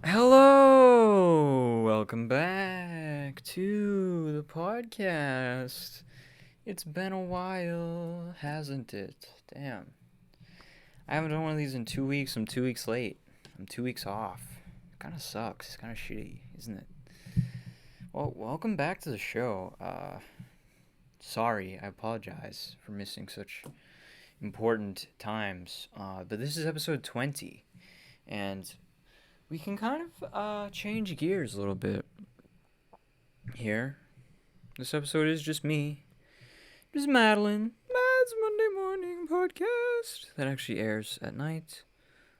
Hello, welcome back to the podcast. It's been a while, hasn't it? Damn. I haven't done one of these in 2 weeks. I'm 2 weeks late. I'm 2 weeks off. Kind of sucks. Kind of shitty, isn't it? Well, welcome back to the show. Sorry, I apologize for missing such important times. But this is episode 20, and we can kind of change gears a little bit here. This episode is just me, just Madeline. Matt's Monday morning podcast that actually airs at night.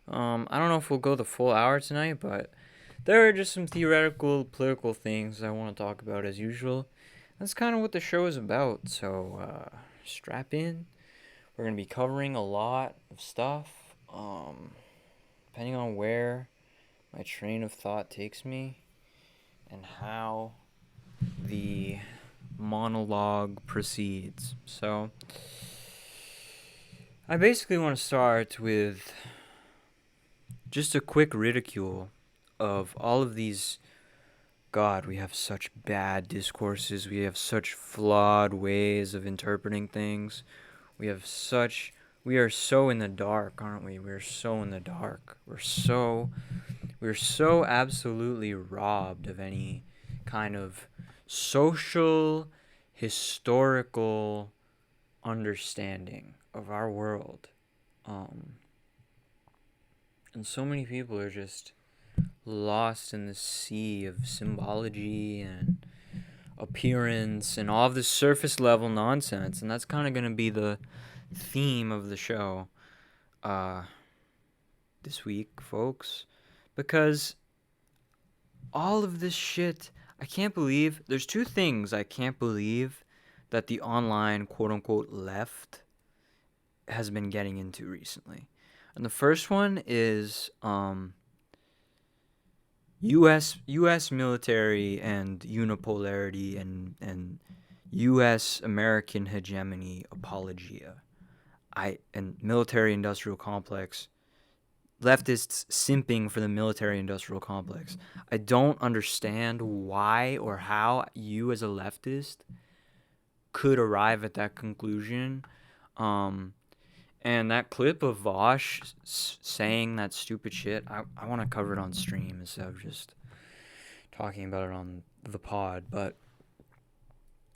I don't know if we'll go the full hour tonight, but there are just some theoretical, political things I want to talk about as usual. That's kind of what the show is about. So strap in. We're gonna be covering a lot of stuff. Depending on where my train of thought takes me and how the monologue proceeds. So, I basically want to start with just a quick ridicule of all of these. God, we have such bad discourses. We have such flawed ways of interpreting things. We are so in the dark, aren't we? We're so in the dark. We're so absolutely robbed of any kind of social, historical understanding of our world. And so many people are just lost in the sea of symbology and appearance and all of this surface level nonsense. And that's kind of going to be the theme of the show this week, folks. Because all of this shit, I can't believe, there's two things I can't believe that the online quote-unquote left has been getting into recently. And the first one is U.S. military and unipolarity and U.S. American hegemony apologia. And military-industrial complex. Leftists simping for the military-industrial complex. I don't understand why or how you as a leftist could arrive at that conclusion. And that clip of Vosh saying that stupid shit, I want to cover it on stream instead of just talking about it on the pod. But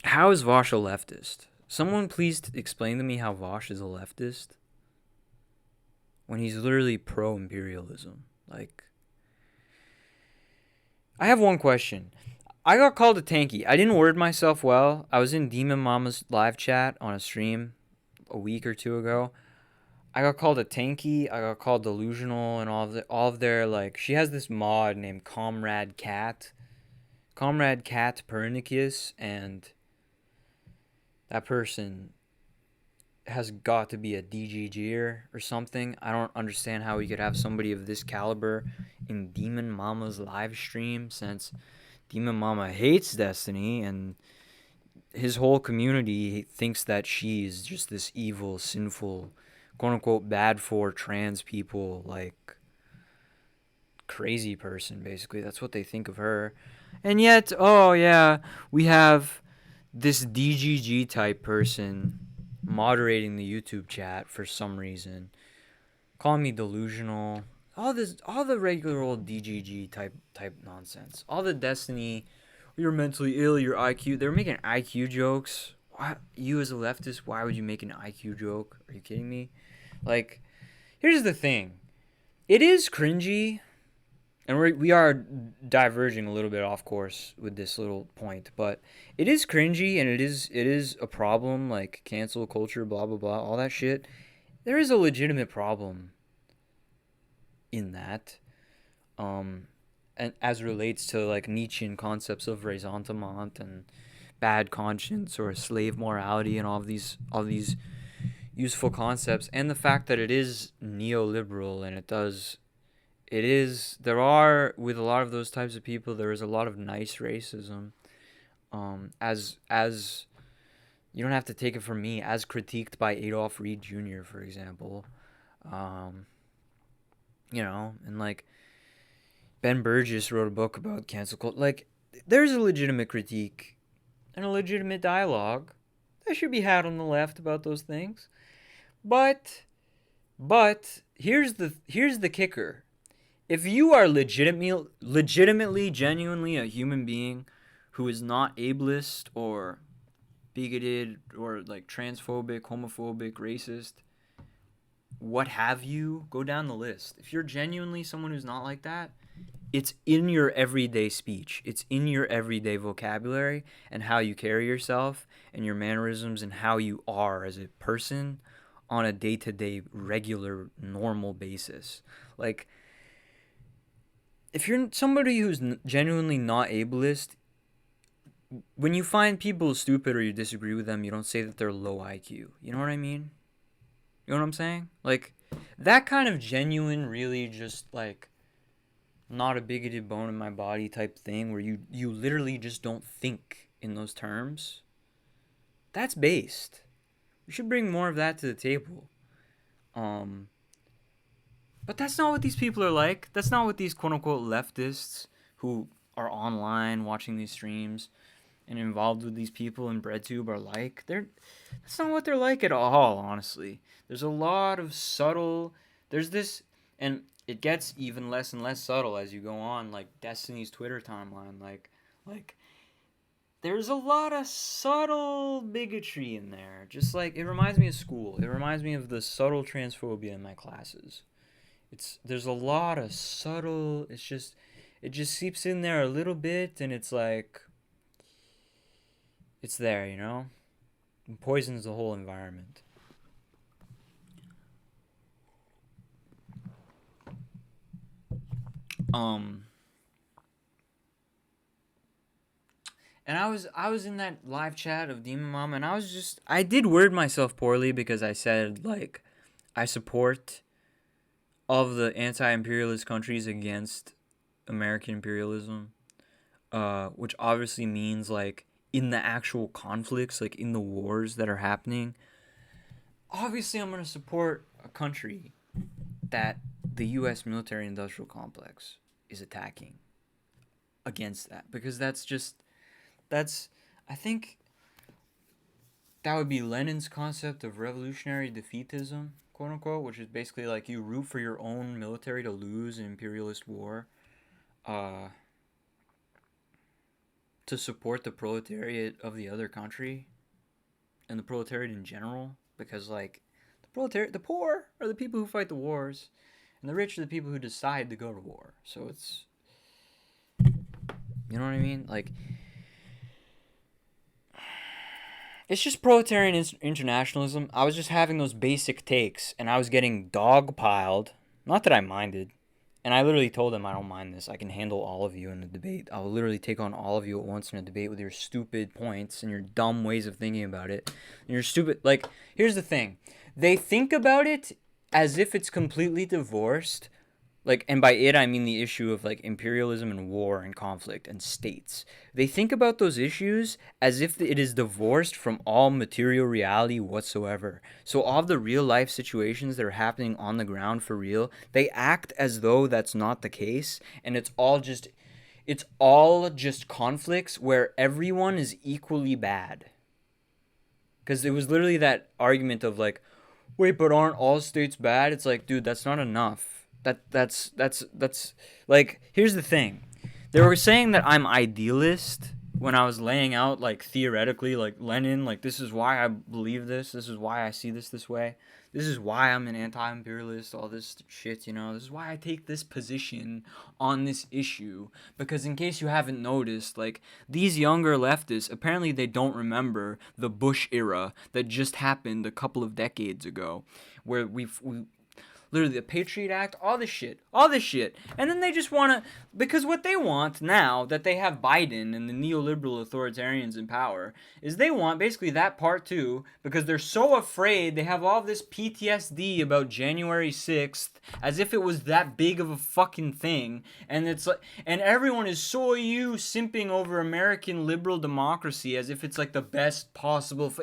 how is Vosh a leftist? Someone please explain to me how Vosh is a leftist when he's literally pro-imperialism. Like, I have one question. I got called a tanky. I didn't word myself well. I was in Demon Mama's live chat on a stream a week or two ago. I got called a tanky. I got called delusional, and all of their like. She has this mod named Comrade Cat Pernicus, and that person has got to be a DGGer or something. I don't understand how we could have somebody of this caliber in Demon Mama's live stream, since Demon Mama hates Destiny, and his whole community thinks that she's just this evil, sinful, quote-unquote bad for trans people, like, crazy person, basically. That's what they think of her. And yet, oh yeah, we have this DGG type person moderating the YouTube chat for some reason, calling me delusional. All the regular old DGG type nonsense. All the Destiny, you're mentally ill, you're IQ. They're making IQ jokes. Why, you as a leftist, why would you make an IQ joke? Are you kidding me? Like, here's the thing. It is cringy, and we are diverging a little bit off course with this little point, but it is cringy, and it is a problem, like cancel culture, blah, blah, blah, all that shit. There is a legitimate problem in that, and as relates to, like, Nietzschean concepts of ressentiment and bad conscience or slave morality and all these useful concepts, and the fact that it is neoliberal, and there are, with a lot of those types of people, there is a lot of nice racism, as you don't have to take it from me, as critiqued by Adolf Reed Jr., for example. And like, Ben Burgess wrote a book about cancel culture. Like, there's a legitimate critique and a legitimate dialogue that should be had on the left about those things. But here's the kicker. If you are legitimately, genuinely a human being who is not ableist or bigoted or like transphobic, homophobic, racist, what have you, go down the list. If you're genuinely someone who's not like that, it's in your everyday speech. It's in your everyday vocabulary and how you carry yourself and your mannerisms and how you are as a person on a day-to-day, regular, normal basis. Like, if you're somebody who's genuinely not ableist, when you find people stupid or you disagree with them, you don't say that they're low IQ. You know what I mean? You know what I'm saying? Like, that kind of genuine, really just, like, not a bigoted bone in my body type thing where you literally just don't think in those terms, that's based. We should bring more of that to the table. But that's not what these people are like. That's not what these quote-unquote leftists who are online watching these streams and involved with these people in BreadTube are like. That's not what they're like at all, honestly. There's a lot of subtle... There's this... And it gets even less and less subtle as you go on, like Destiny's Twitter timeline. Like there's a lot of subtle bigotry in there. Just like, it reminds me of school. It reminds me of the subtle transphobia in my classes. There's a lot of subtle, it just seeps in there a little bit, and it's like, it's there, you know? It poisons the whole environment. And I was in that live chat of Demon Mom, and I did word myself poorly because I said, like, I support of the anti-imperialist countries against American imperialism, which obviously means, like, in the actual conflicts, like in the wars that are happening, obviously I'm going to support a country that the U.S. military-industrial complex is attacking against that, because I think that would be Lenin's concept of revolutionary defeatism, quote unquote, which is basically like you root for your own military to lose an imperialist war, to support the proletariat of the other country and the proletariat in general, because like the poor are the people who fight the wars, and the rich are the people who decide to go to war. So it's, you know what I mean? Like, it's just proletarian internationalism. I was just having those basic takes, and I was getting dogpiled. Not that I minded. And I literally told them, I don't mind this. I can handle all of you in a debate. I will literally take on all of you at once in a debate with your stupid points and your dumb ways of thinking about it. And your stupid... Like, here's the thing. They think about it as if it's completely divorced. Like, and by it, I mean the issue of, like, imperialism and war and conflict and states. They think about those issues as if it is divorced from all material reality whatsoever. So all of the real-life situations that are happening on the ground for real, they act as though that's not the case, and it's all just conflicts where everyone is equally bad. Because it was literally that argument of, like, wait, but aren't all states bad? It's like, dude, that's not enough. That's like, here's the thing. They were saying that I'm idealist when I was laying out, like, theoretically, like, Lenin, like, this is why I believe this is why I see this way, this is why I'm an anti-imperialist, all this shit, you know, this is why I take this position on this issue, because in case you haven't noticed, like, these younger leftists, apparently they don't remember the Bush era that just happened a couple of decades ago, where we literally the Patriot Act, all this shit. And then they just want to, because what they want now that they have Biden and the neoliberal authoritarians in power is they want basically that part too, because they're so afraid. They have all this PTSD about January 6th as if it was that big of a fucking thing. And it's like, and everyone is so simping over American liberal democracy as if it's like the best possible.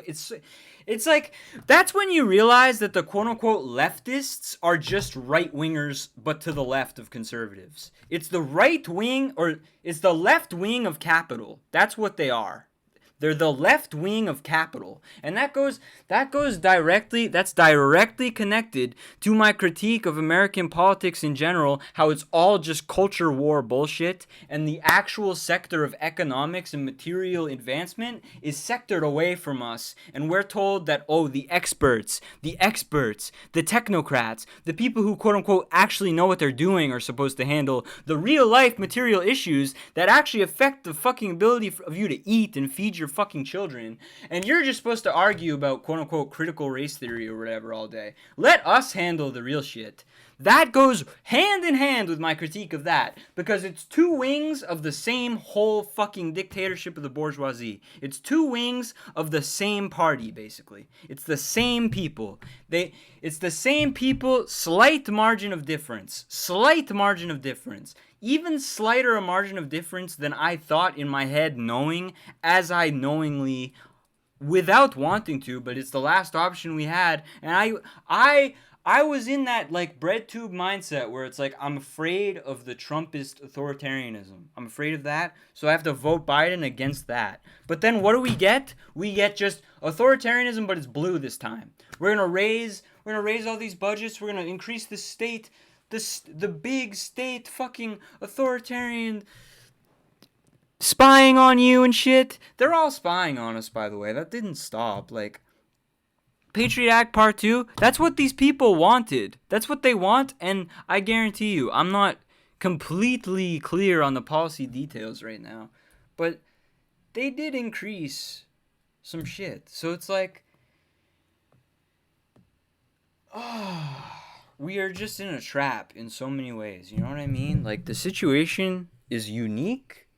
It's like, that's when you realize that the quote-unquote leftists are are just right-wingers, but to the left of conservatives. It's the right wing, or it's the left wing of capital. That's what they are. They're the left wing of capital. And that's directly connected to my critique of American politics in general, how it's all just culture war bullshit, and the actual sector of economics and material advancement is sectored away from us, and we're told that, oh, the experts, the technocrats, the people who quote-unquote actually know what they're doing are supposed to handle the real-life material issues that actually affect the fucking ability of you to eat and feed your fucking children, and you're just supposed to argue about quote-unquote critical race theory or whatever all day. Let us handle the real shit. That goes hand in hand with my critique of that, because it's two wings of the same whole fucking dictatorship of the bourgeoisie. It's two wings of the same party, basically. It's the same people. It's the same people, slight margin of difference. Even slighter a margin of difference than I thought in my head, knowing, as I knowingly, without wanting to, but it's the last option we had, and I was in that, like, bread tube mindset where it's like, I'm afraid of the Trumpist authoritarianism. I'm afraid of that, so I have to vote Biden against that. But then what do we get? We get just authoritarianism, but it's blue this time. We're gonna raise all these budgets, we're gonna increase the state, the big state fucking authoritarian spying on you and shit. They're all spying on us, by the way. That didn't stop. Like, Patriot Act Part 2, that's what these people wanted. That's what they want, and I guarantee you, I'm not completely clear on the policy details right now, but they did increase some shit. So it's like, we are just in a trap in so many ways, you know what I mean? Like, the situation is unique,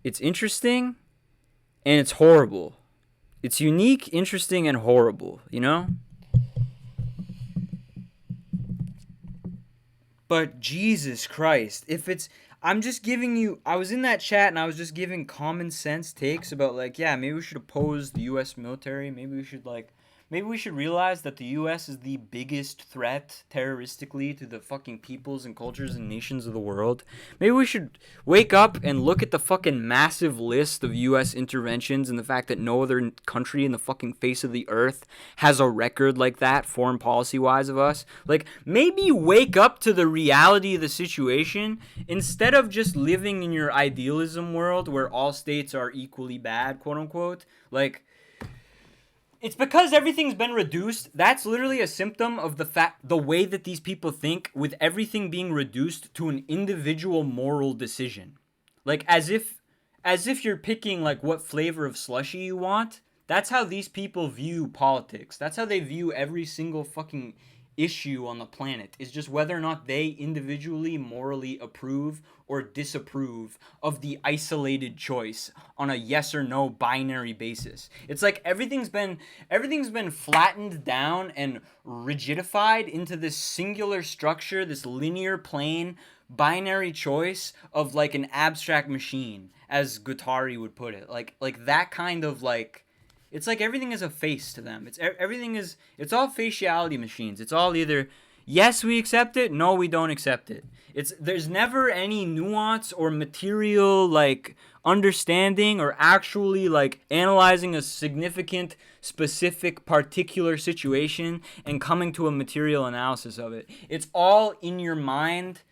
it's interesting, and it's horrible. It's unique, interesting, and horrible, you know? But Jesus Christ, I'm just giving you, I was in that chat and I was just giving common sense takes about, like, yeah, maybe we should oppose the U.S. military, maybe we should realize that the U.S. is the biggest threat terroristically to the fucking peoples and cultures and nations of the world. Maybe we should wake up and look at the fucking massive list of U.S. interventions and the fact that no other country in the fucking face of the earth has a record like that, foreign policy-wise, of us. Like, maybe wake up to the reality of the situation instead of just living in your idealism world where all states are equally bad, quote-unquote. Like, it's because everything's been reduced. That's literally a symptom of the way that these people think, with everything being reduced to an individual moral decision. Like, as if you're picking, like, what flavor of slushie you want. That's how these people view politics. That's how they view every single fucking issue on the planet, is just whether or not they individually morally approve or disapprove of the isolated choice on a yes or no binary basis. It's like everything's been flattened down and rigidified into this singular structure, this linear plane binary choice of, like, an abstract machine, as Guattari would put it. Like that kind of, like, it's like everything is a face to them. It's all faciality machines. It's all either yes, we accept it, no, we don't accept it. There's never any nuance or material, like, understanding or actually, like, analyzing a significant, specific, particular situation and coming to a material analysis of it. It's all in your mind,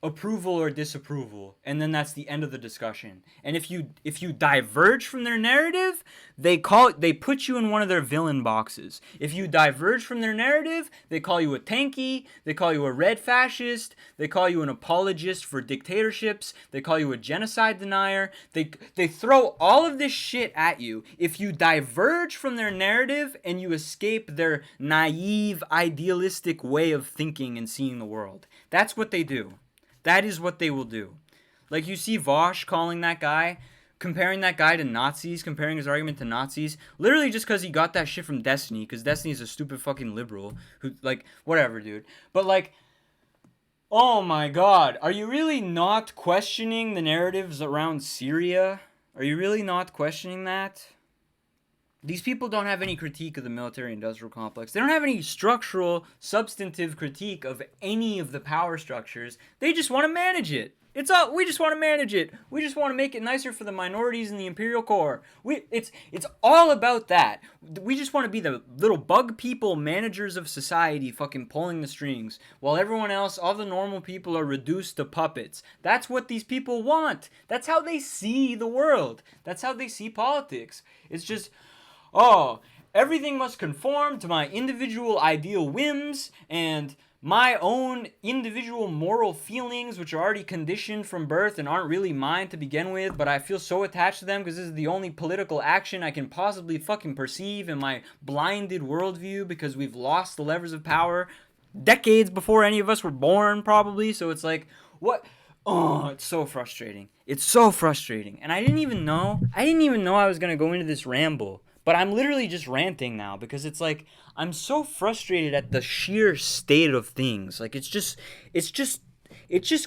approval or disapproval, and then that's the end of the discussion. And if you diverge from their narrative, they put you in one of their villain boxes. If you diverge from their narrative, they call you a tanky, they call you a red fascist, they call you an apologist for dictatorships, they call you a genocide denier. They throw all of this shit at you. If you diverge from their narrative and you escape their naive, idealistic way of thinking and seeing the world, that's what they do. That is what they will do. Like, you see Vosh comparing that guy to Nazis, comparing his argument to Nazis, literally just because he got that shit from Destiny, because Destiny is a stupid fucking liberal who, like, whatever, dude. But, like, oh my god, are you really not questioning the narratives around Syria? Are you really not questioning that? These people don't have any critique of the military-industrial complex. They don't have any structural, substantive critique of any of the power structures. They just want to manage it. It's all we just want to manage it. We just want to make it nicer for the minorities in the imperial core. It's all about that. We just want to be the little bug people, managers of society, fucking pulling the strings, while everyone else, all the normal people, are reduced to puppets. That's what these people want. That's how they see the world. That's how they see politics. It's just, oh, everything must conform to my individual ideal whims and my own individual moral feelings, which are already conditioned from birth and aren't really mine to begin with, but I feel so attached to them because this is the only political action I can possibly fucking perceive in my blinded worldview, because we've lost the levers of power decades before any of us were born, probably. So it's like, what? Oh, it's so frustrating. It's so frustrating. And I didn't even know I was going to go into this ramble. But I'm literally just ranting now, because it's like, I'm so frustrated at the sheer state of things. Like, it just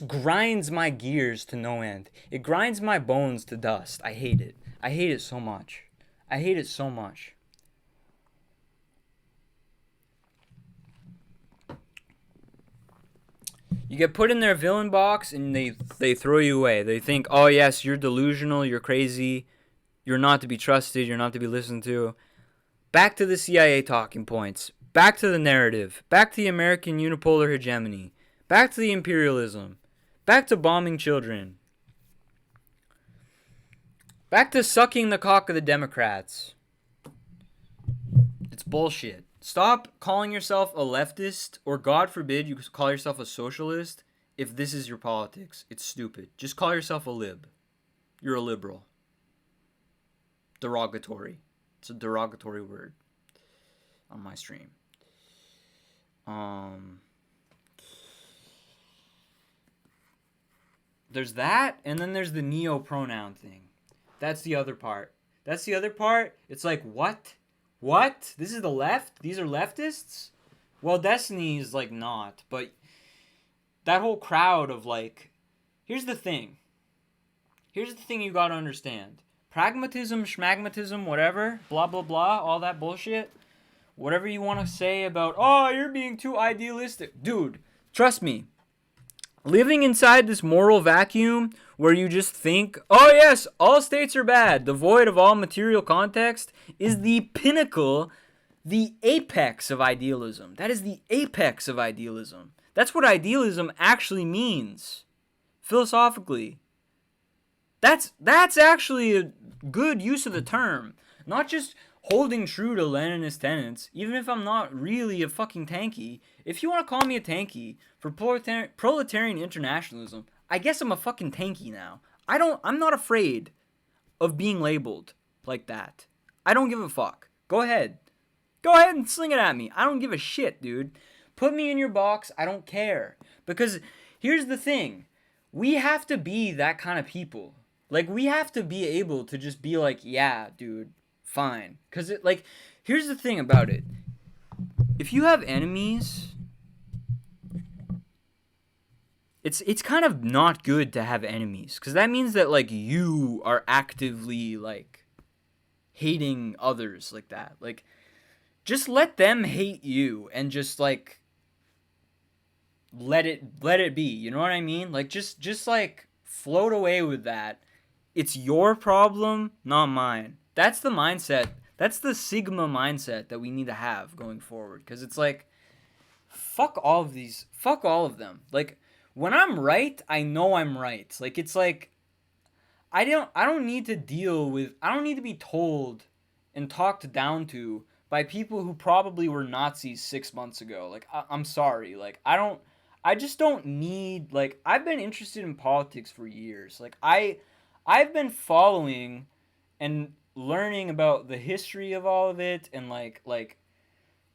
grinds my gears to no end. It grinds my bones to dust. I hate it. I hate it so much. I hate it so much. You get put in their villain box and they throw you away. They think, oh yes, you're delusional, you're crazy, you're not to be trusted, you're not to be listened to. Back to the CIA talking points. Back to the narrative. Back to the American unipolar hegemony. Back to the imperialism. Back to bombing children. Back to sucking the cock of the Democrats. It's bullshit. Stop calling yourself a leftist, or God forbid you call yourself a socialist, if this is your politics. It's stupid. Just call yourself a lib. You're a liberal. Derogatory. It's a derogatory word on my stream. There's that, and then there's the neo-pronoun thing. That's the other part. It's like, what? What? This is the left? These are leftists? Well, Destiny is like not, but that whole crowd of like, here's the thing you gotta understand. Pragmatism, schmagmatism, whatever, blah, blah, blah, all that bullshit. Whatever you want to say about, oh, you're being too idealistic. Dude, trust me. Living inside this moral vacuum where you just think, oh yes, all states are bad, devoid of all material context, is the pinnacle, the apex of idealism. That is the apex of idealism. That's what idealism actually means, philosophically. That's actually a good use of the term. Not just holding true to Leninist tenets, even if I'm not really a fucking tanky. If you want to call me a tanky for proletarian internationalism, I guess I'm a fucking tanky now. I'm not afraid of being labeled like that. I don't give a fuck. Go ahead. Go ahead and sling it at me. I don't give a shit, dude. Put me in your box. I don't care. Because here's the thing. We have to be that kind of people. Like, we have to be able to just be like, yeah, dude, fine. Because, here's the thing about it. If you have enemies, it's kind of not good to have enemies. Because that means that, like, you are actively, like, hating others like that. Like, just let them hate you and just, like, let it be. You know what I mean? Like, just like, float away with that. It's your problem, not mine. That's the mindset. That's the Sigma mindset that we need to have going forward. Because it's like, fuck all of these. Fuck all of them. Like, when I'm right, I know I'm right. Like, it's like, I don't need to be told and talked down to by people who probably were Nazis 6 months ago. Like, I'm sorry. Like, I just don't need, like, I've been interested in politics for years. Like, I've been following and learning about the history of all of it and like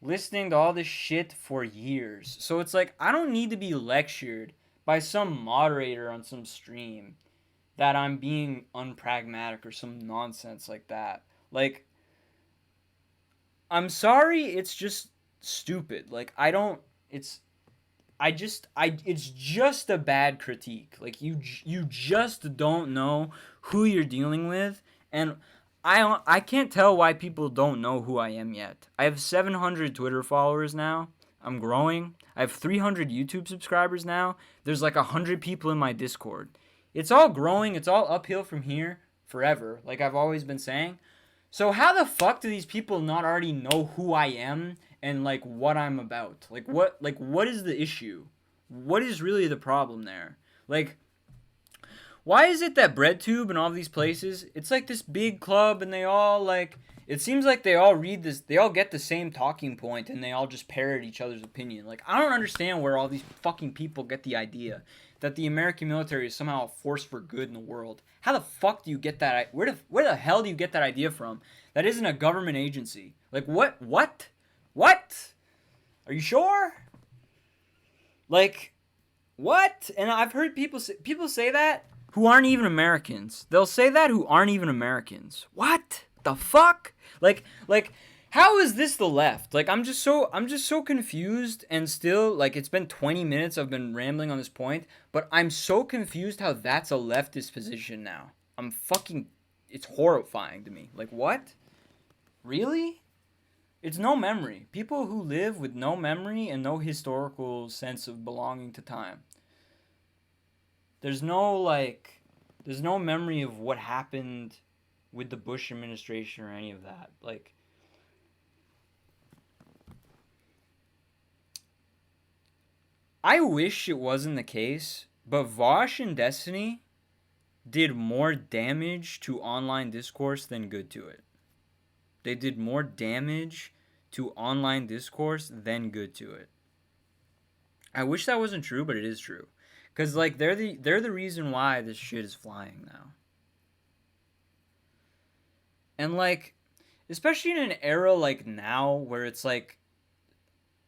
listening to all this shit for years. So it's like, I don't need to be lectured by some moderator on some stream that I'm being unpragmatic or some nonsense like that. Like, I'm sorry, it's just stupid. Like, it's just a bad critique. Like, you just don't know who you're dealing with. And I can't tell why people don't know who I am yet. I have 700 Twitter followers now. I'm growing. I have 300 YouTube subscribers now. There's like 100 people in my Discord. It's all growing. It's all uphill from here forever, like I've always been saying. So how the fuck do these people not already know who I am and like what I'm about? Like what is the issue? What is really the problem there? Like, why is it that BreadTube and all these places, it's like this big club and they all like, it seems like they all read this, they all get the same talking point and they all just parrot each other's opinion. Like, I don't understand where all these fucking people get the idea that the American military is somehow a force for good in the world. How the fuck do you get that? Where the hell do you get that idea from? That isn't a government agency. Like, what? Are you sure? Like, what? And I've heard people say that who aren't even Americans. They'll say that who aren't even Americans. What the fuck? Like, how is this the left? Like, I'm just so confused, and still, like, it's been 20 minutes I've been rambling on this point, but I'm so confused how that's a leftist position now. It's horrifying to me. Like, what? Really? It's no memory. People who live with no memory and no historical sense of belonging to time. There's no memory of what happened with the Bush administration or any of that. Like, I wish it wasn't the case, but Vosh and Destiny did more damage to online discourse than good to it. They did more damage to online discourse than good to it. I wish that wasn't true, but it is true. Because, like, they're the reason why this shit is flying now. And, like, especially in an era like now where it's, like,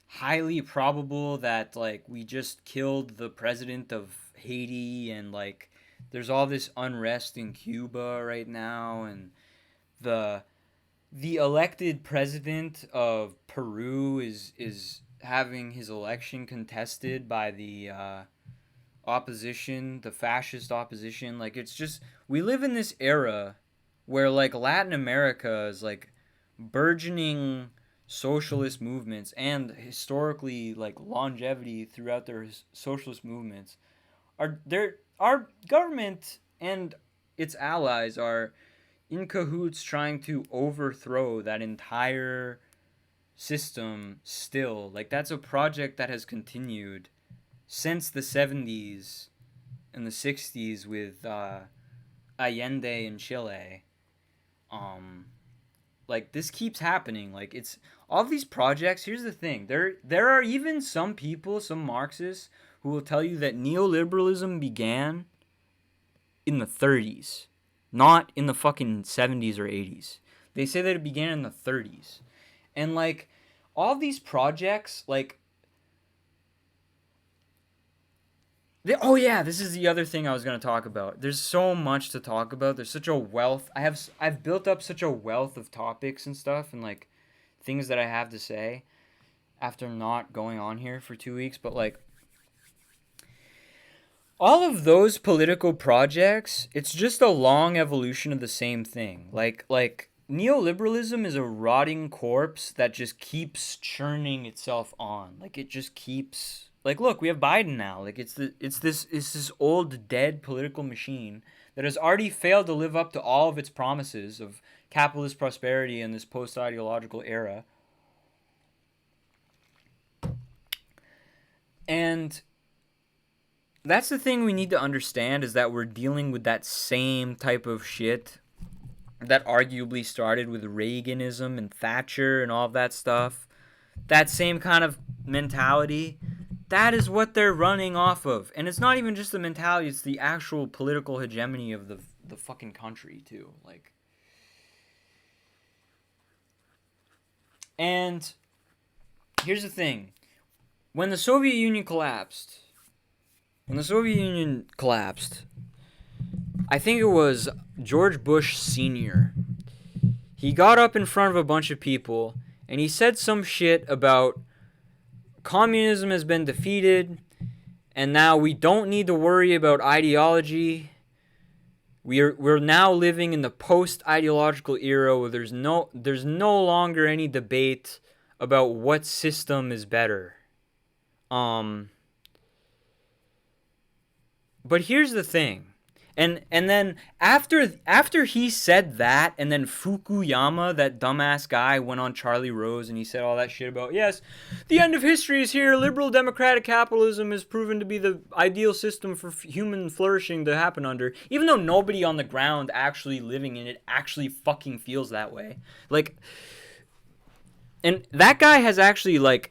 highly probable that, like, we just killed the president of Haiti and, like, there's all this unrest in Cuba right now, and the elected president of Peru is having his election contested by the opposition, the fascist opposition. Like, it's just, we live in this era where, like, Latin America is, like, burgeoning socialist movements and historically, like, longevity throughout their socialist movements. Our government and its allies are in cahoots trying to overthrow that entire system still. Like, that's a project that has continued since the 70s and the 60s with Allende in Chile. Like, this keeps happening. Like, it's all these projects. Here's the thing. There are even some people, some Marxists, who will tell you that neoliberalism began in the 30s, not in the fucking 70s or 80s. They say that it began in the 30s. And, like, all these projects, like, oh yeah, this is the other thing I was going to talk about. There's so much to talk about. There's such a wealth. I've built up such a wealth of topics and stuff and, like, things that I have to say after not going on here for 2 weeks. But, like, all of those political projects, it's just a long evolution of the same thing. Like neoliberalism is a rotting corpse that just keeps churning itself on. Like, it just keeps, like, look, we have Biden now. Like, it's this old dead political machine that has already failed to live up to all of its promises of capitalist prosperity in this post-ideological era. And that's the thing we need to understand, is that we're dealing with that same type of shit that arguably started with Reaganism and Thatcher and all of that stuff. That same kind of mentality, that is what they're running off of. And it's not even just the mentality, it's the actual political hegemony of the fucking country, too. Like, and here's the thing. When the Soviet Union collapsed, I think it was George Bush Sr. He got up in front of a bunch of people and he said some shit about communism has been defeated and now we don't need to worry about ideology We're now living in the post-ideological era where there's no longer any debate about what system is better. But here's the thing. And then after he said that, and then Fukuyama, that dumbass guy, went on Charlie Rose and he said all that shit about, yes, the end of history is here. Liberal democratic capitalism is proven to be the ideal system for human flourishing to happen under. Even though nobody on the ground actually living in it actually fucking feels that way. Like, and that guy has actually, like,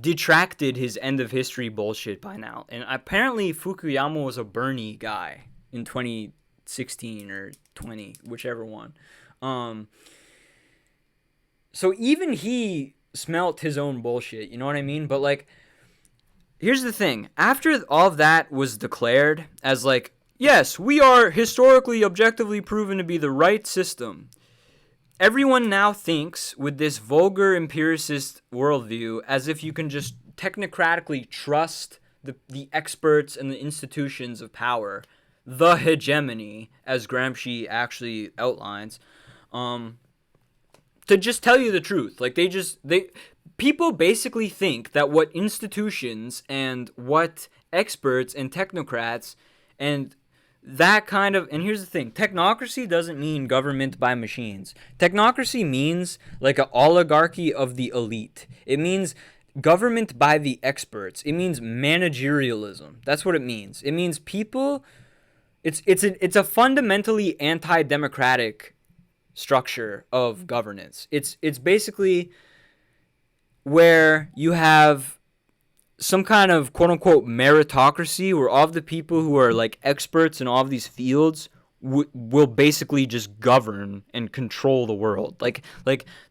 detracted his end of history bullshit by now. And apparently Fukuyama was a Bernie guy in 2016 or 20, whichever one. So even he smelt his own bullshit, you know what I mean? But, like, here's the thing. After all of that was declared as, like, yes, we are historically, objectively proven to be the right system, everyone now thinks with this vulgar empiricist worldview as if you can just technocratically trust the experts and the institutions of power, the hegemony, as Gramsci actually outlines, to just tell you the truth. Like, people basically think that what institutions and what experts and technocrats and that kind of, and here's the thing, technocracy doesn't mean government by machines. Technocracy means like an oligarchy of the elite. It means government by the experts. It means managerialism. That's what it means. It means people, it's a fundamentally anti-democratic structure of governance. It's basically where you have some kind of quote-unquote meritocracy where all of the people who are, like, experts in all of these fields will basically just govern and control the world. Like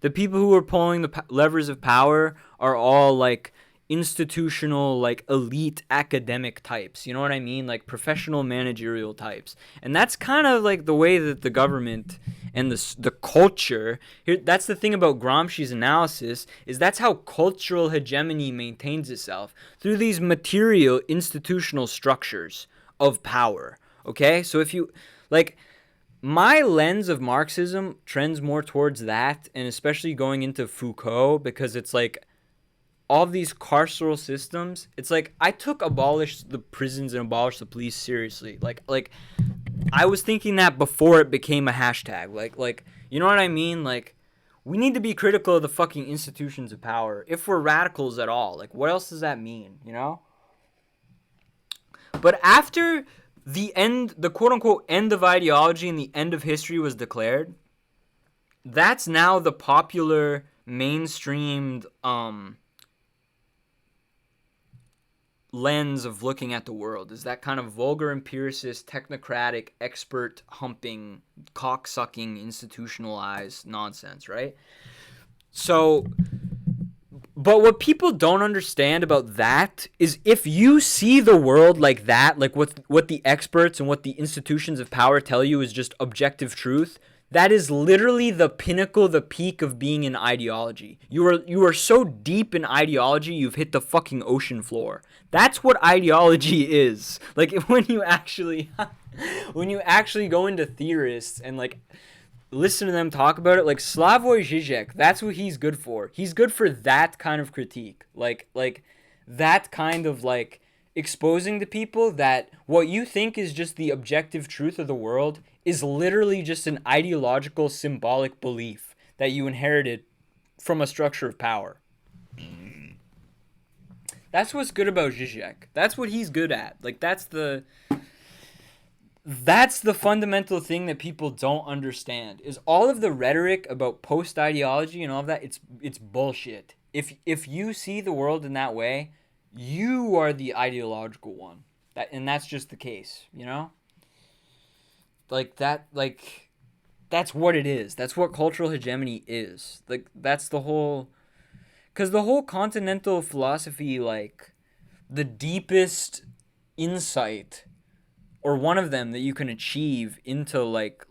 the people who are pulling the levers of power are all, like, institutional, like, elite academic types. You know what I mean? Like, professional managerial types. And that's kind of like the way that the government and the culture here, that's the thing about Gramsci's analysis, is that's how cultural hegemony maintains itself, through these material institutional structures of power. Okay? So if you, like, my lens of Marxism trends more towards that, and especially going into Foucault, because it's like all of these carceral systems. It's like I took abolish the prisons and abolish the police seriously. Like I was thinking that before it became a hashtag. Like you know what I mean? Like, we need to be critical of the fucking institutions of power if we're radicals at all. Like, what else does that mean, you know? But after the quote-unquote end of ideology and the end of history was declared, that's now the popular mainstreamed lens of looking at the world, is that kind of vulgar empiricist, technocratic, expert humping, cock-sucking, institutionalized nonsense, right? So, but what people don't understand about that is if you see the world like that, like what the experts and what the institutions of power tell you is just objective truth, that is literally the pinnacle, the peak of being an ideology. You are so deep in ideology, you've hit the fucking ocean floor. That's what ideology is. Like, when you actually go into theorists and, like, listen to them talk about it, like Slavoj Žižek, that's what he's good for. He's good for that kind of critique. Like that kind of, like, exposing to people that what you think is just the objective truth of the world is literally just an ideological, symbolic belief that you inherited from a structure of power. That's what's good about Žižek. That's what he's good at. Like, that's the fundamental thing that people don't understand, is all of the rhetoric about post-ideology and all of that, it's bullshit. If you see the world in that way, you are the ideological one. And that's just the case, you know? Like, that's what it is. That's what cultural hegemony is. Like, that's the whole... Because the whole continental philosophy, like, the deepest insight, or one of them that you can achieve into, like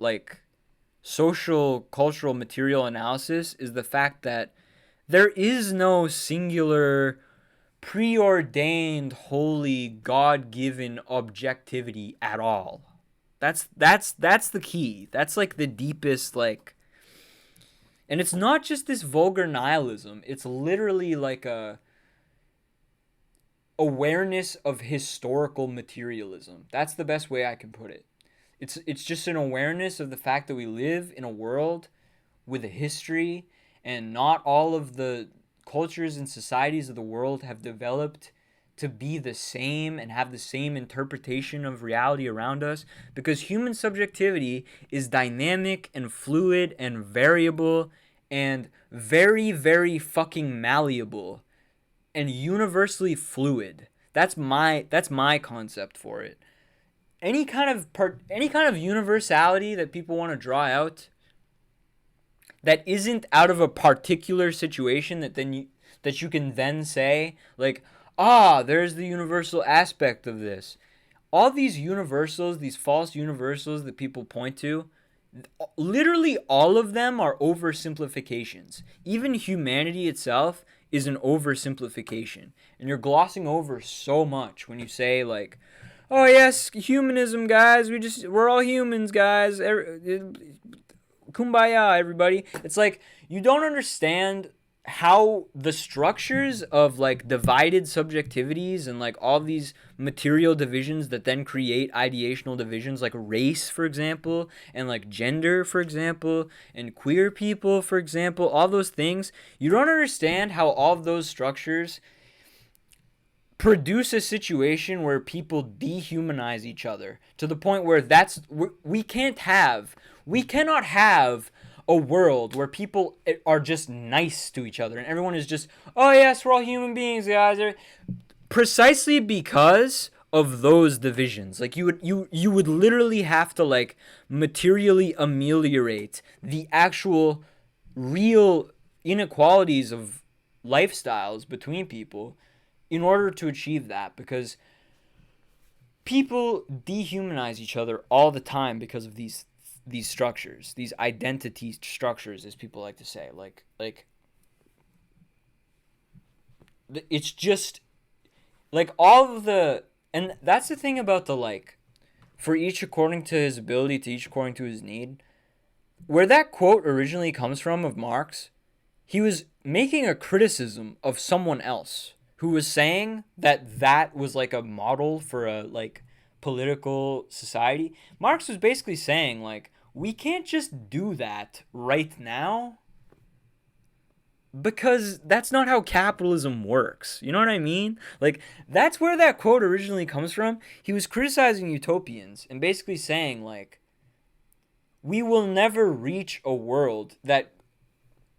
social, cultural, material analysis, is the fact that there is no singular, preordained, holy, God-given objectivity at all. That's the key. That's like the deepest, like, and it's not just this vulgar nihilism. It's literally like a awareness of historical materialism. That's the best way I can put it. It's just an awareness of the fact that we live in a world with a history, and not all of the cultures and societies of the world have developed to be the same and have the same interpretation of reality around us, because human subjectivity is dynamic and fluid and variable and very, very fucking malleable and universally fluid. That's my concept for it. Any kind of universality that people want to draw out that isn't out of a particular situation that you can then say, like, there's the universal aspect of this. All these universals, these false universals that people point to, literally all of them are oversimplifications. Even humanity itself is an oversimplification, and you're glossing over so much when you say, like, oh yes, humanism, guys, we're all humans, guys, kumbaya, everybody. It's like, you don't understand how the structures of, like, divided subjectivities and, like, all these material divisions that then create ideational divisions, like race, for example, and, like, gender, for example, and queer people, for example, all those things. You don't understand how all of those structures produce a situation where people dehumanize each other to the point where we cannot have a world where people are just nice to each other and everyone is just, oh yes, we're all human beings, guys. Precisely because of those divisions. Like, you would literally have to, like, materially ameliorate the actual real inequalities of lifestyles between people in order to achieve that, because people dehumanize each other all the time because of these structures, these identity structures, as people like to say. Like it's just like all of the, and that's the thing about the, like, for each according to his ability, to each according to his need. Where that quote originally comes from of Marx, he was making a criticism of someone else who was saying that was, like, a model for a, like, political society. Marx was basically saying, like, we can't just do that right now because that's not how capitalism works. You know what I mean? Like, that's where that quote originally comes from. He was criticizing utopians and basically saying, like, we will never reach a world that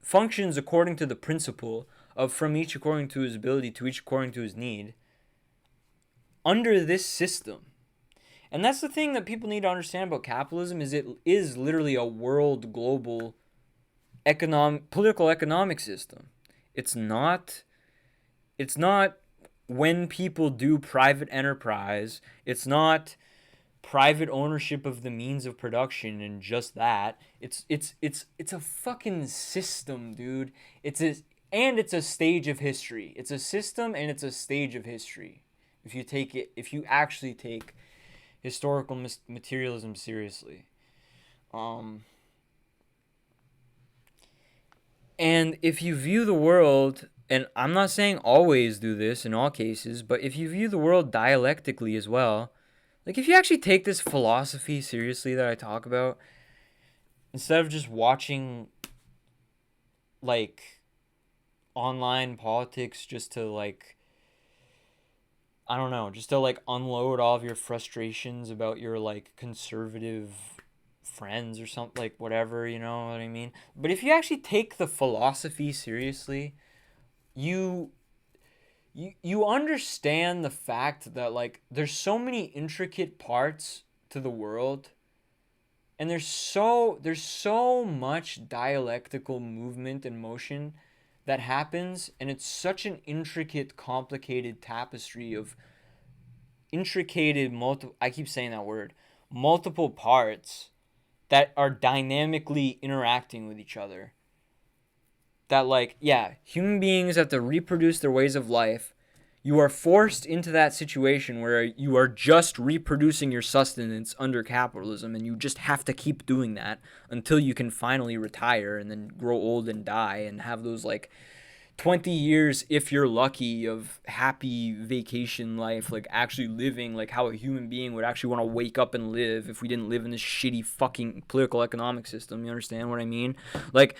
functions according to the principle of from each according to his ability to each according to his need under this system. And that's the thing that people need to understand about capitalism, is it is literally a world global political economic system. It's not when people do private enterprise, it's not private ownership of the means of production and just that. It's a fucking system, dude. It's a stage of history. It's a system and it's a stage of history. If you actually take historical materialism seriously. And if you view the world, and I'm not saying always do this in all cases, but if you view the world dialectically as well, like, if you actually take this philosophy seriously that I talk about, instead of just watching, like, online politics just to, like, I don't know, just to, like, unload all of your frustrations about your, like, conservative friends or something, like, whatever, you know what I mean? But if you actually take the philosophy seriously, you understand the fact that, like, there's so many intricate parts to the world, and there's so much dialectical movement and motion that happens, and it's such an intricate, complicated tapestry of I keep saying that word, multiple parts that are dynamically interacting with each other. That, like, yeah, human beings have to reproduce their ways of life. You are forced into that situation where you are just reproducing your sustenance under capitalism, and you just have to keep doing that until you can finally retire and then grow old and die and have those like 20 years, if you're lucky, of happy vacation life, like actually living like how a human being would actually want to wake up and live if we didn't live in this shitty fucking political economic system. You understand what I mean? Like,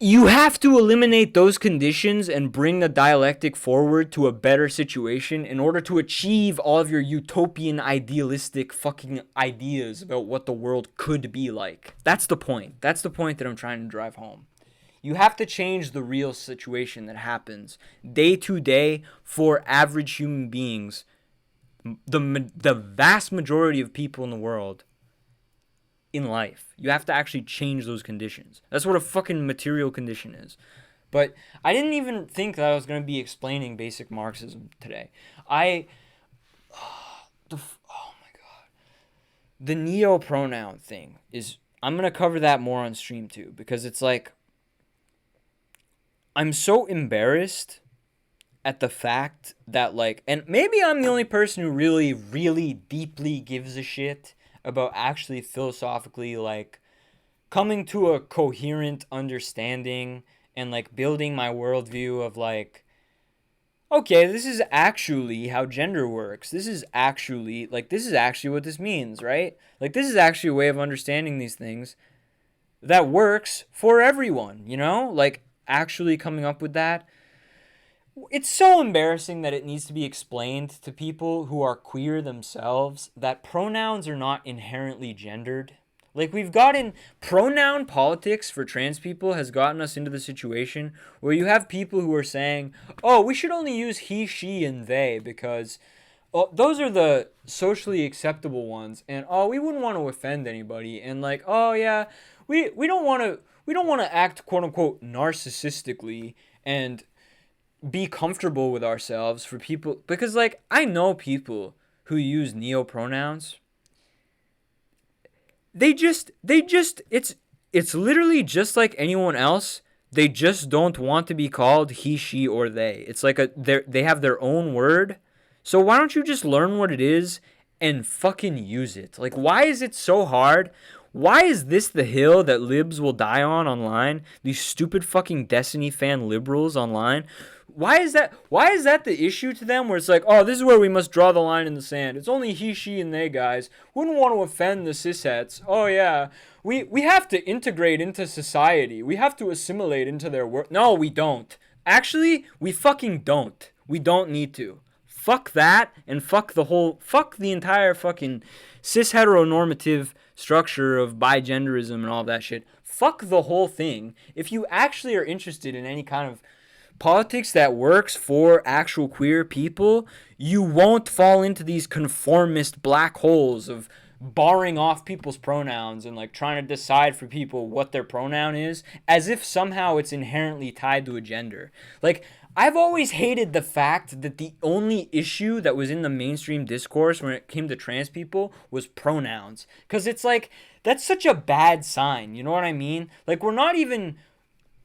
you have to eliminate those conditions and bring the dialectic forward to a better situation in order to achieve all of your utopian, idealistic fucking ideas about what the world could be like. That's the point. That's the point that I'm trying to drive home. You have to change the real situation that happens day to day for average human beings, the vast majority of people in the world, in life. You have to actually change those conditions. That's what a fucking material condition is. But I didn't even think that I was going to be explaining basic Marxism today. Oh my god. The neo-pronoun thing is, I'm going to cover that more on stream too, because it's like, I'm so embarrassed at the fact that, like, and maybe I'm the only person who really, really deeply gives a shit about actually philosophically, like, coming to a coherent understanding and, like, building my worldview of, like, okay, this is actually how gender works. This is actually what this means, right? Like, this is actually a way of understanding these things that works for everyone, you know? Like, actually coming up with that. It's so embarrassing that it needs to be explained to people who are queer themselves that pronouns are not inherently gendered. Like, we've gotten pronoun politics for trans people has gotten us into the situation where you have people who are saying, oh, we should only use he, she, and they because those are the socially acceptable ones, and we wouldn't want to offend anybody, and like, oh yeah, we don't want to act quote unquote narcissistically and be comfortable with ourselves for people, because like I know people who use neo pronouns. They just it's literally just like anyone else. They just don't want to be called he, she, or they. It's like they have their own word. So why don't you just learn what it is and fucking use it? Like, why is it so hard? Why is this the hill that libs will die on online? These stupid fucking Destiny fan liberals online. Why is that the issue to them, where it's like, oh, this is where we must draw the line in the sand. It's only he, she, and they, guys. Wouldn't want to offend the cishets. Oh, yeah. We have to integrate into society. We have to assimilate into their work. No, we don't. Actually, we fucking don't. We don't need to. Fuck that, and fuck the entire fucking cis heteronormative structure of bigenderism and all that shit. Fuck the whole thing. If you actually are interested in any kind of politics that works for actual queer people, you won't fall into these conformist black holes of barring off people's pronouns and like trying to decide for people what their pronoun is as if somehow it's inherently tied to a gender. Like, I've always hated the fact that the only issue that was in the mainstream discourse when it came to trans people was pronouns. Because it's like, that's such a bad sign, you know what I mean? Like, we're not even,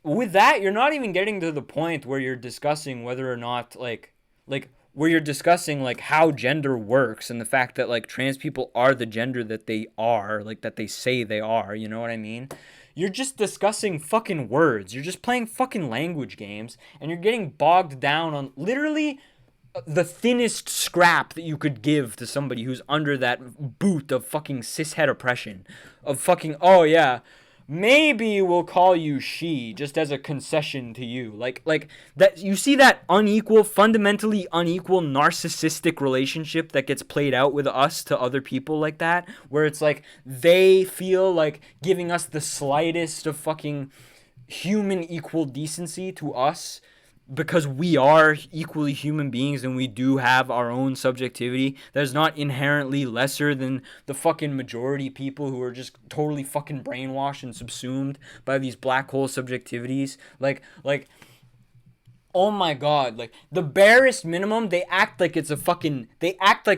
with that, you're not even getting to the point where you're discussing whether or not, like where you're discussing, like, how gender works and the fact that, like, trans people are the gender that they are, like, that they say they are, you know what I mean? You're just discussing fucking words. You're just playing fucking language games, and you're getting bogged down on literally the thinnest scrap that you could give to somebody who's under that boot of fucking cishet oppression. Of fucking, oh yeah, maybe we'll call you she just as a concession to you. Like that, you see that fundamentally unequal narcissistic relationship that gets played out with us to other people like that, where it's like they feel like giving us the slightest of fucking human equal decency to us because we are equally human beings and we do have our own subjectivity that is not inherently lesser than the fucking majority people who are just totally fucking brainwashed and subsumed by these black hole subjectivities. Like, oh my god, like, the barest minimum, they act like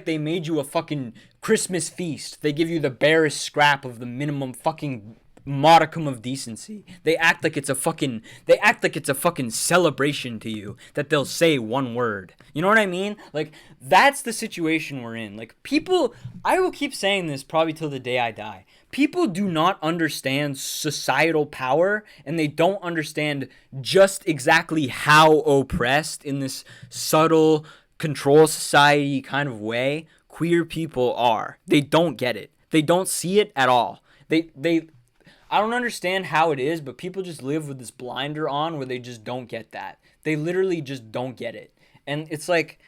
they made you a fucking Christmas feast. They give you the barest scrap of the minimum fucking modicum of decency. They act like it's a fucking celebration to you that they'll say one word. You know what I mean? Like, that's the situation we're in. Like, people, I will keep saying this probably till the day I die. People do not understand societal power, and they don't understand just exactly how oppressed in this subtle control society kind of way queer people are. They don't get it. They don't see it at all. They I don't understand how it is, but people just live with this blinder on where they just don't get that. They literally just don't get it. And it's like,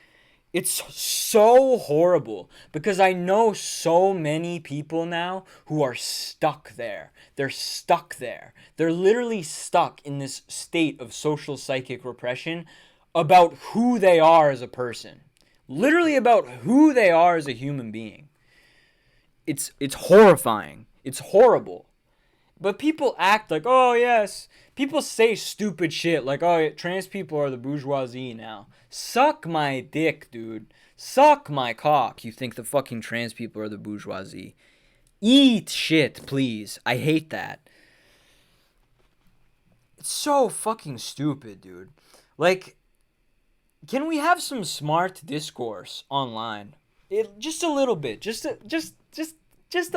it's so horrible because I know so many people now who are stuck there. They're stuck there. They're literally stuck in this state of social psychic repression about who they are as a person. Literally about who they are as a human being. It's horrifying. It's horrible. But people act like, oh, yes. People say stupid shit like, oh, trans people are the bourgeoisie now. Suck my dick, dude. Suck my cock. You think the fucking trans people are the bourgeoisie. Eat shit, please. I hate that. It's so fucking stupid, dude. Like, can we have some smart discourse online? Just a little bit. Just a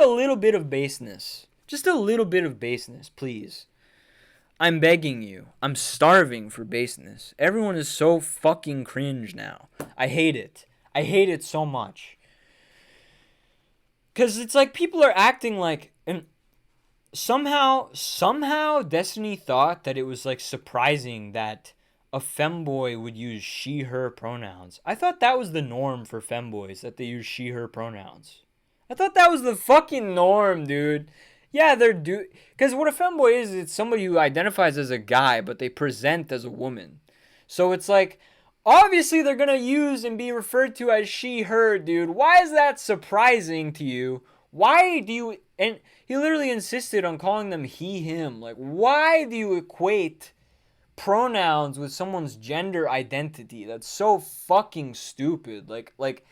little bit of baseness. Just a little bit of baseness, please. I'm begging you. I'm starving for baseness. Everyone is so fucking cringe now. I hate it. I hate it so much. Because it's like people are acting like... And somehow Destiny thought that it was like surprising that a femboy would use she, her pronouns. I thought that was the norm for femboys, that they use she, her pronouns. I thought that was the fucking norm, dude. Yeah, because what a femboy is, it's somebody who identifies as a guy, but they present as a woman. So it's like, obviously they're going to use and be referred to as she, her, dude. Why is that surprising to you? Why do you, and he literally insisted on calling them he, him. Like, why do you equate pronouns with someone's gender identity? That's so fucking stupid. Like,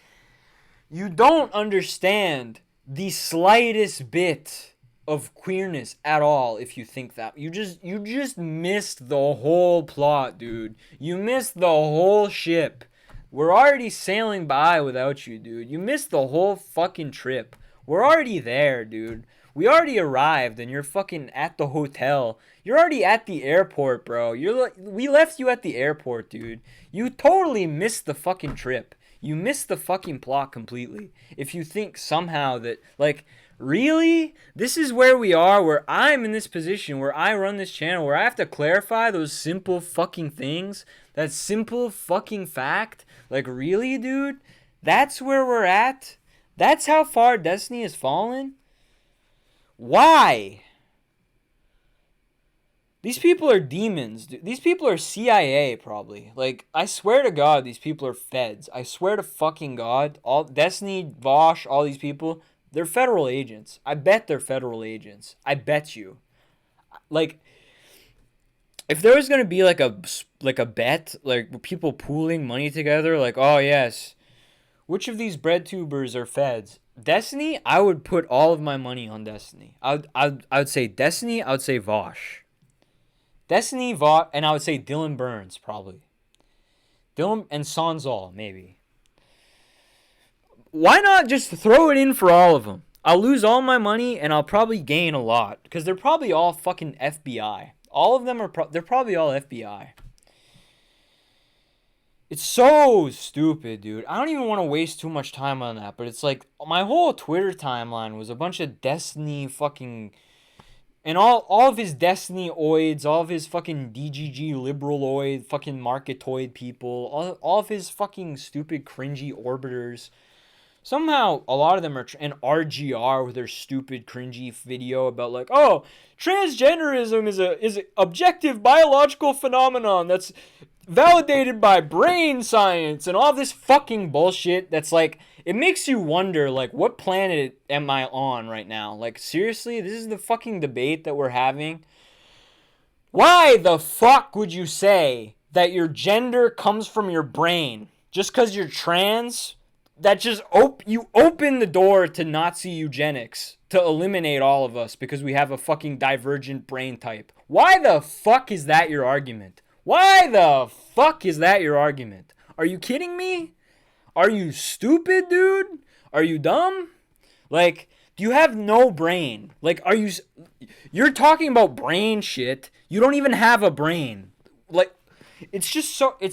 you don't understand the slightest bit of queerness at all if you think that. You just missed the whole plot, dude. You missed the whole ship. We're already sailing by without you, dude. You missed the whole fucking trip. We're already there, dude. We already arrived and you're fucking at the hotel. You're already at the airport, bro. We left you at the airport, dude. You totally missed the fucking trip. You missed the fucking plot completely. If you think somehow that, like, really? This is where we are, where I'm in this position, where I run this channel, where I have to clarify those simple fucking things, that simple fucking fact? Like, really, dude? That's where we're at? That's how far Destiny has fallen? Why? These people are demons, dude. These people are CIA, probably. Like, I swear to God, these people are feds. I swear to fucking God. All Destiny, Vosh, all these people, they're federal agents. I bet they're federal agents. I bet you. Like, if there was going to be like a bet, like people pooling money together, like, oh yes, which of these bread tubers are feds? Destiny, I would put all of my money on Destiny. I would say Destiny, I would say Vosh. Destiny, Vosh, and I would say Dylan Burns, probably. Dylan and Sanzal, maybe. Why not just throw it in for all of them? I'll lose all my money and I'll probably gain a lot. Because they're probably all fucking FBI. All of them are, they're probably all FBI. It's so stupid, dude. I don't even want to waste too much time on that. But it's like, my whole Twitter timeline was a bunch of Destiny fucking... And all of his Destiny-oids, all of his fucking DGG liberal-oid, fucking marketoid people, all of his fucking stupid cringy orbiters. Somehow, a lot of them are... And RGR with their stupid cringy video about like, oh, transgenderism is an objective biological phenomenon that's validated by brain science and all this fucking bullshit that's like... It makes you wonder, like, what planet am I on right now? Like, seriously? This is the fucking debate that we're having? Why the fuck would you say that your gender comes from your brain? Just because you're trans? that just you open the door to Nazi eugenics to eliminate all of us because we have a fucking divergent brain type. Why the fuck is that your argument? Why the fuck is that your argument? Are you kidding me? Are you stupid, dude? Are you dumb? Like, do you have no brain? Like, you're talking about brain shit. You don't even have a brain. Like, it's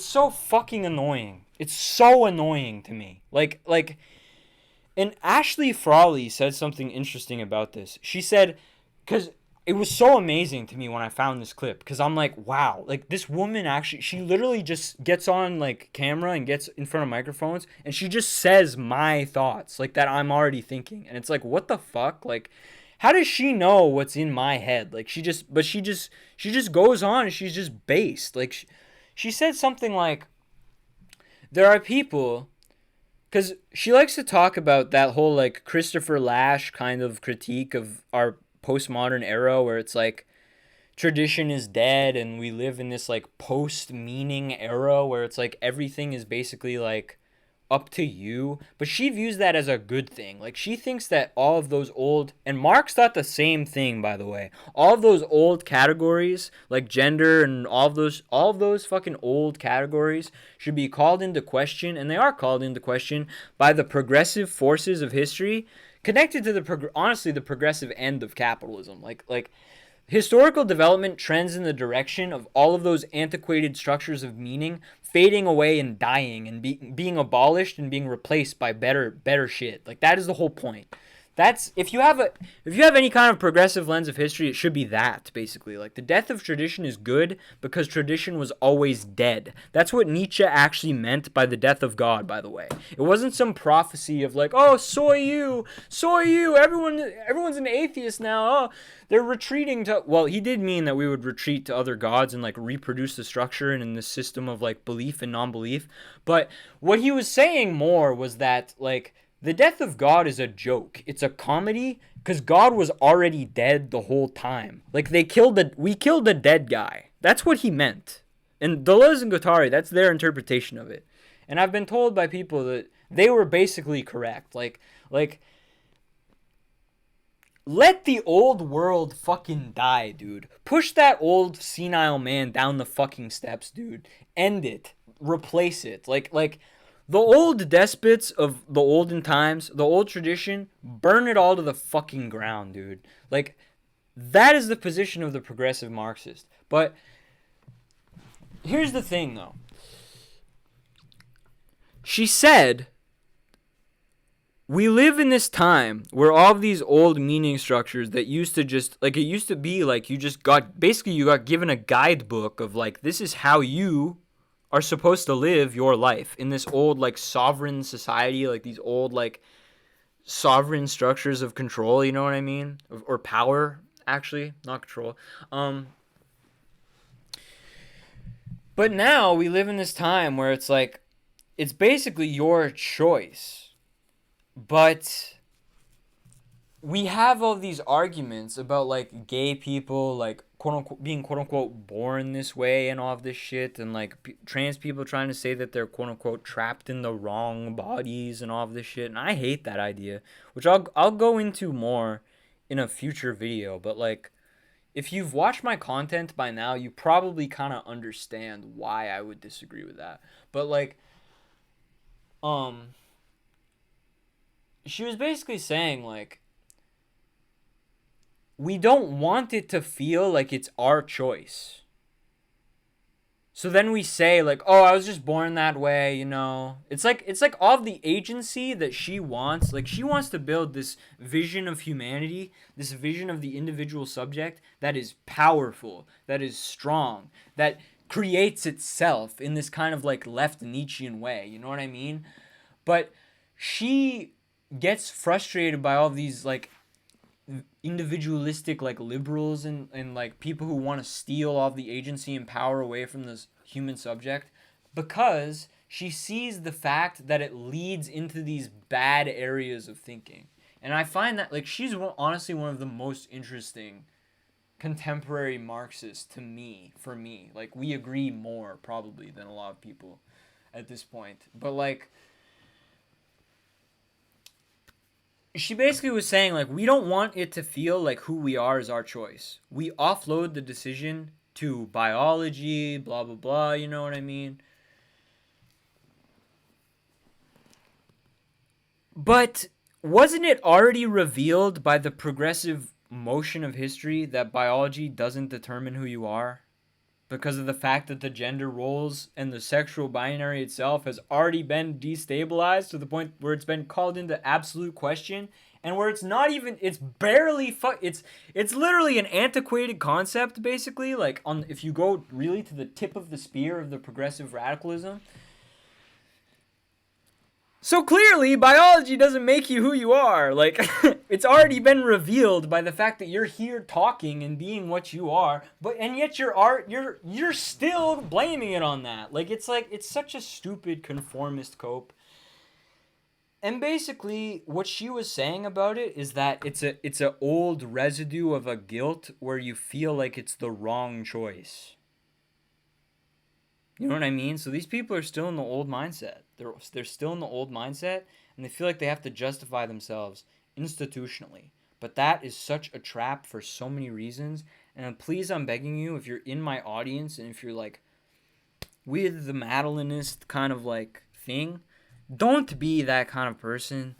so fucking annoying. It's so annoying to me. And Ashley Frawley said something interesting about this. She said, because it was so amazing to me when I found this clip, because I'm like, wow, like this woman actually, she literally just gets on like camera and gets in front of microphones and she just says my thoughts like that I'm already thinking. And it's like, what the fuck? Like, how does she know what's in my head? Like she just goes on and she's just based. Like she said something like, there are people, because she likes to talk about that whole like Christopher Lasch kind of critique of our postmodern era where it's like tradition is dead and we live in this like post-meaning era where it's like everything is basically like up to you. But she views that as a good thing. Like she thinks that all of those old, and Marx thought the same thing, by the way, all of those old categories like gender and all of those fucking old categories should be called into question, and they are called into question by the progressive forces of history connected to the progressive end of capitalism. Like historical development trends in the direction of all of those antiquated structures of meaning fading away and dying and being abolished and being replaced by better shit. Like that is the whole point. That's if you have any kind of progressive lens of history, it should be that basically. Like the death of tradition is good because tradition was always dead. That's what Nietzsche actually meant by the death of God, by the way. It wasn't some prophecy of like, oh, soy you, everyone's an atheist now. Oh, they're retreating to. Well, he did mean that we would retreat to other gods and like reproduce the structure and in this system of like belief and non-belief. But what he was saying more was that like, the death of God is a joke. It's a comedy because God was already dead the whole time. Like we killed a dead guy. That's what he meant. And Deleuze and Guattari, that's their interpretation of it. And I've been told by people that they were basically correct. Like let the old world fucking die, dude. Push that old senile man down the fucking steps, dude. End it. Replace it. Like the old despots of the olden times, the old tradition, burn it all to the fucking ground, dude. Like, that is the position of the progressive Marxist. But here's the thing, though. She said, we live in this time where all of these old meaning structures that used to just, like, it used to be like you got given a guidebook of, like, this is how you are supposed to live your life in this old like sovereign society, like these old like sovereign structures of control, you know what I mean? Or power, actually, not control. But now we live in this time where it's like it's basically your choice. But we have all these arguments about like gay people like quote unquote being quote unquote born this way and all of this shit, and like trans people trying to say that they're quote unquote trapped in the wrong bodies and all of this shit. And I hate that idea, which I'll go into more in a future video. But like, if you've watched my content by now, you probably kind of understand why I would disagree with that. But like, she was basically saying like, we don't want it to feel like it's our choice. So then we say like, oh, I was just born that way, you know. It's like all of the agency that she wants. Like she wants to build this vision of humanity, this vision of the individual subject that is powerful, that is strong, that creates itself in this kind of like left Nietzschean way, you know what I mean? But she gets frustrated by all these like individualistic like liberals and like people who want to steal all the agency and power away from this human subject, because she sees the fact that it leads into these bad areas of thinking. And I find that like she's honestly one of the most interesting contemporary Marxists to me, for me. Like we agree more probably than a lot of people at this point. But like she basically was saying, like, we don't want it to feel like who we are is our choice. We offload the decision to biology, blah, blah, blah, you know what I mean? But wasn't it already revealed by the progressive motion of history that biology doesn't determine who you are? Because of the fact that the gender roles and the sexual binary itself has already been destabilized to the point where it's been called into absolute question, and where it's not even, it's barely it's literally an antiquated concept, basically, like, on, if you go really to the tip of the spear of the progressive radicalism. So clearly, biology doesn't make you who you are. Like, it's already been revealed by the fact that you're here talking and being what you are, and yet you're still blaming it on that. Like, it's such a stupid conformist cope. And basically, what she was saying about it is that it's a old residue of a guilt where you feel like it's the wrong choice. You know what I mean? So these people are still in the old mindset. They're still in the old mindset, and they feel like they have to justify themselves institutionally. But that is such a trap for so many reasons. And please, I'm begging you, if you're in my audience and if you're like with the Madelinist kind of like thing, don't be that kind of person.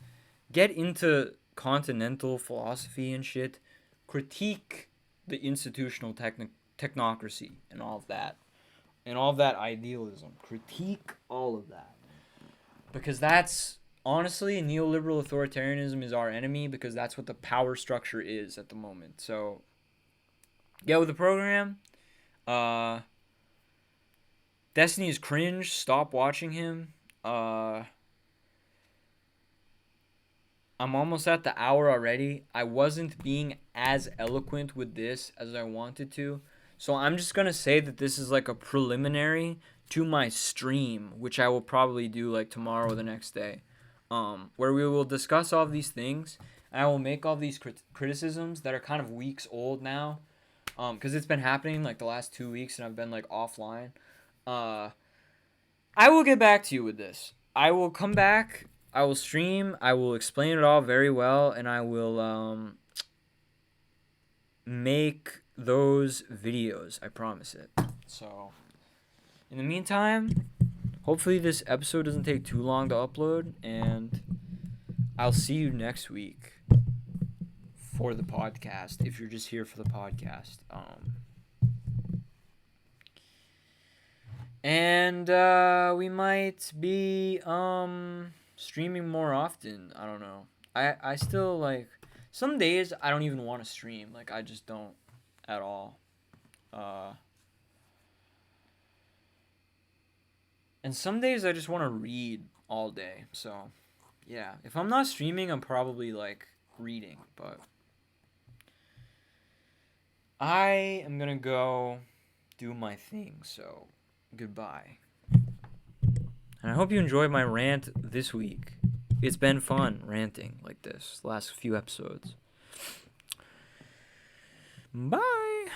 Get into continental philosophy and shit. Critique the institutional technocracy and all of that. And all of that idealism. Critique all of that. Because that's, honestly, neoliberal authoritarianism is our enemy, because that's what the power structure is at the moment. So, get with the program. Destiny is cringe. Stop watching him. I'm almost at the hour already. I wasn't being as eloquent with this as I wanted to. So I'm just going to say that this is like a preliminary to my stream, which I will probably do like tomorrow or the next day, where we will discuss all of these things. And I will make all these criticisms that are kind of weeks old now, because it's been happening like the last 2 weeks and I've been like offline. I will get back to you with this. I will come back. I will stream. I will explain it all very well, and I will make those videos. I promise it. So, in the meantime, hopefully this episode doesn't take too long to upload, and I'll see you next week for the podcast, if you're just here for the podcast. And we might be streaming more often. I don't know. I still, like, some days I don't even want to stream. Like, I just don't at all. And some days I just want to read all day. So, yeah. If I'm not streaming, I'm probably, like, reading. But I am going to go do my thing. So, goodbye. And I hope you enjoyed my rant this week. It's been fun ranting like this the last few episodes. Bye.